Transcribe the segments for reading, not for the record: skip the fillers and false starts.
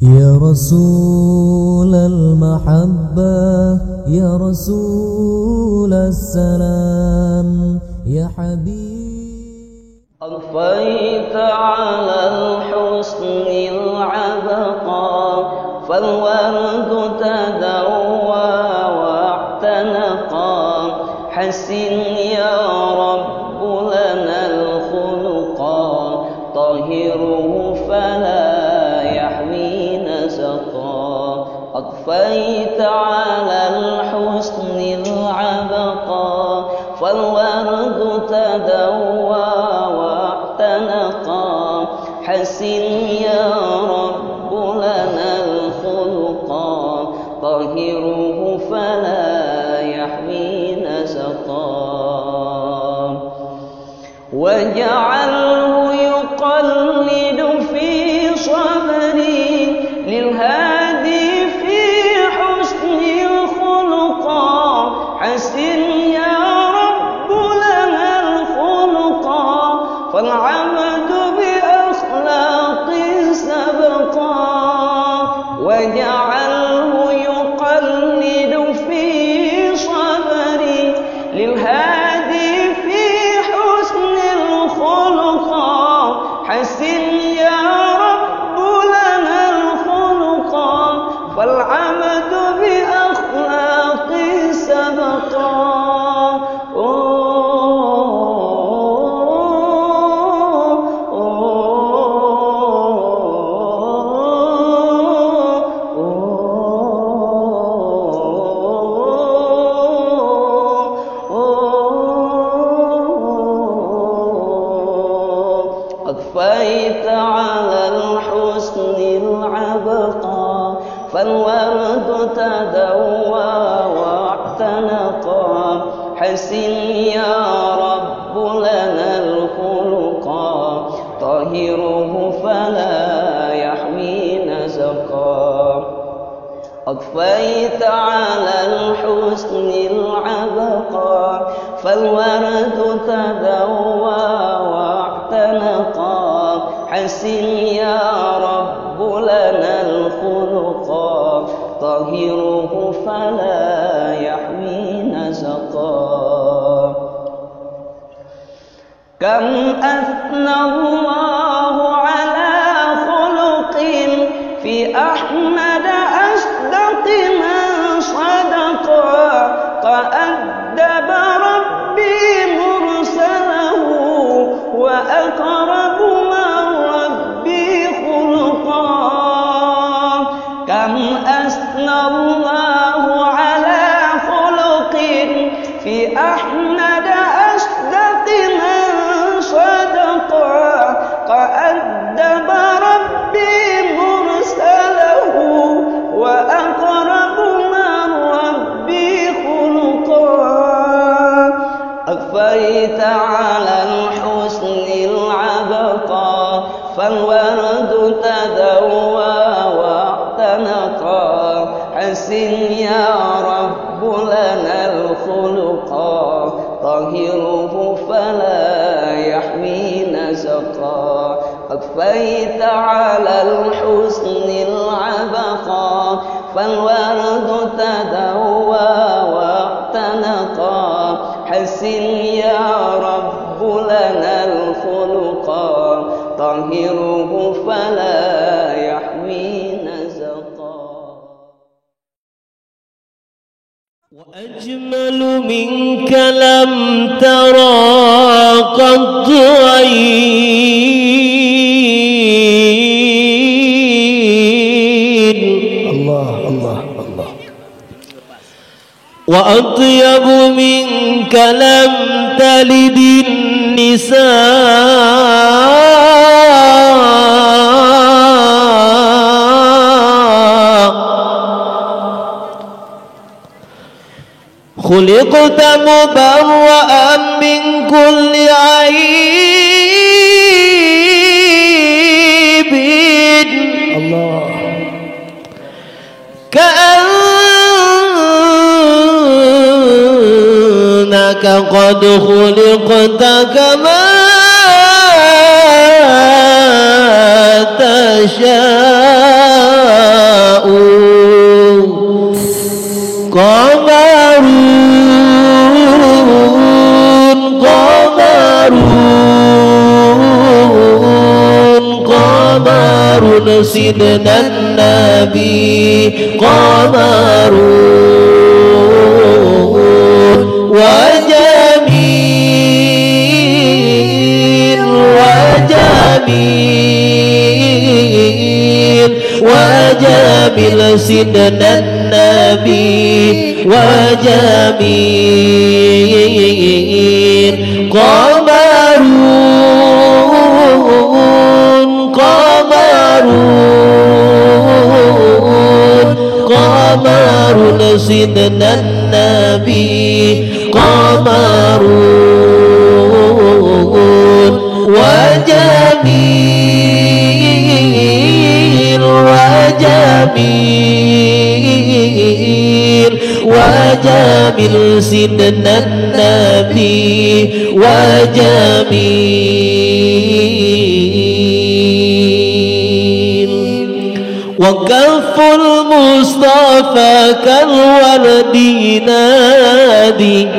يا رسول المحبة يا رسول السلام يا حبيب أضفيت على الحسن العبقى فالورد تدوى واعتنقا حسن يا رب لنا الخلقا طهره فلا يحوي نسقا أضفيت على الحسن العبقى فالورد تدوى واعتنقا حسن يا رب لنا الخلقا طهره فلا يحوي نسقا وجعله يقلد في صبري للهادي في حسن الخلقا حسن يا رب لنا الخلقا فالعبد بأخلاق سبقا وجعله يقلد في صبري للهادي في حسن الخلقا حسن يا رب لنا الخلقا فالعبد بأخلاق سبقا أضفيت على الحسن العبقى فالورد تدوى واعتنقا حسن يا رب لنا الخلقا طهره فلا يحوي نسقا أضفيت على الحسن العبقى فالورد تدوى واعتنقا حسن يا رب لنا الخلقا طهره فلا يحوي نسقا كم أثنى الله على خلق في أحمد أصدق من صدقا فأدب ربي مرسله وأقرب من ربي خلقا كم أثنى الله على خلق في أحمد أصدق من صدقا فأدب ربي مرسله وأقرب من ربي خلقا أضفيت على الحسن العبقى فالورد تدوى واعتنقا حسن يا رب لنا الخلقا طهره فلا يحوي نسقا أضفيت على الحسن العبقى فالورد تدوى واعتنقا حسن يا رب لنا الخلقا طهره فلا يحوي نسقا وأجمل منك لم ترى قط عين الله الله الله وأطيب منك لم تلد النساء خلقت مبرأ من كل عيب الله كأنك قد خلقت كما تشاء qamarun qamarun sidna nabi qamarun wa jamil sidna nabi wa jamil qamarun sidna nabi qamarun wa jamil sidna nabi wa jamil wa kaful mustafa kal wardinadi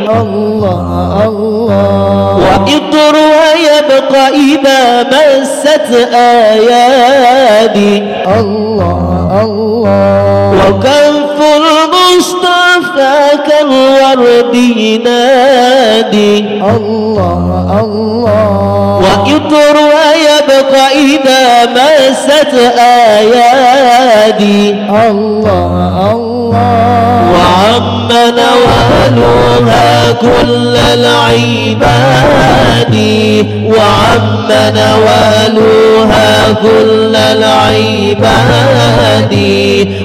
Allah Allah wa itru yabqa idha massat ayadi Allah Allah wa kaful mustafa kal wardinadi Allah Allah wa itru yabqa idha massat ayadi Allah Allah وعم نوالها كل العباد وعم نوالها كل العباد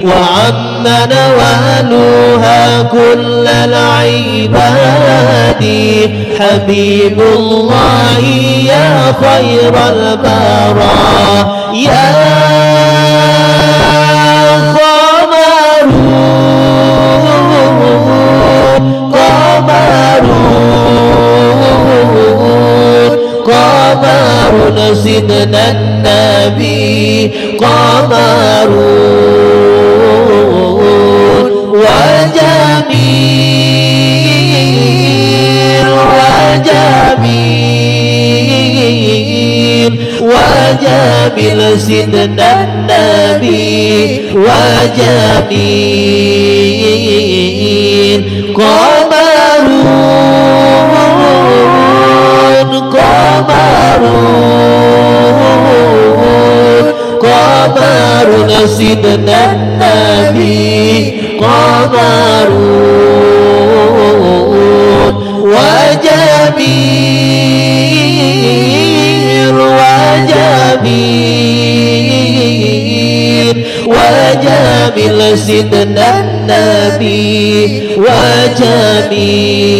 وعم نوالها كل العباد حبيب الله يا خير البرايا يا qamarun sidna nabi qamarun wa jamil sidna nabi wa jamil qamarun sidna nabi qamarun wa jamil sidna nabi wa jamil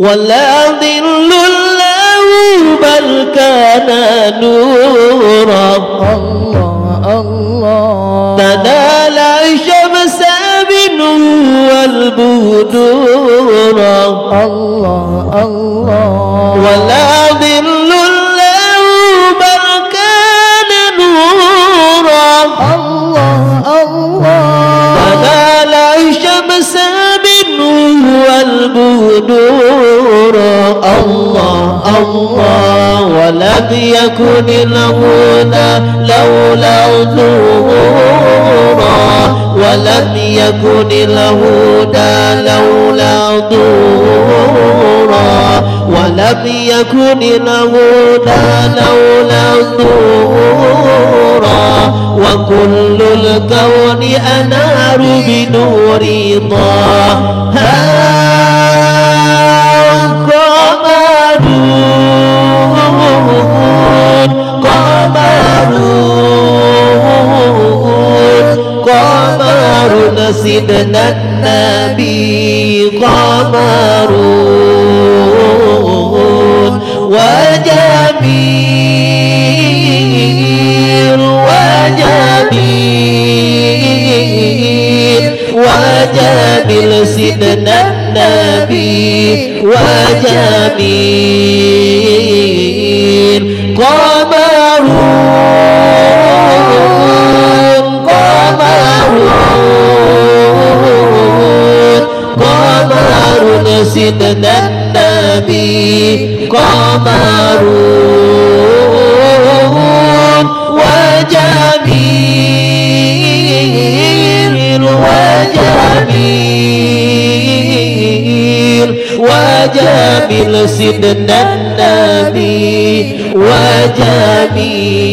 ولا ظل له بل كان نورا Allah Allah تنال الشمس منه والبدورا Allah Allah ولا ظل له بل كان نورا Allah Allah تنال الشمس منه والبدور الله الله ولم يكن الهدى لولا ظهورا ولم يكن الهدى لولا ظهورا ولم يكن الهدى لولا ظهورا وكل الكون أنار بنور طه قمر سيدنا النبي قمر وجميل سيدنا النبي وجميل قمر سيدنا النبي قمر وجميل وجميل وجميل سيدنا النبي وجميل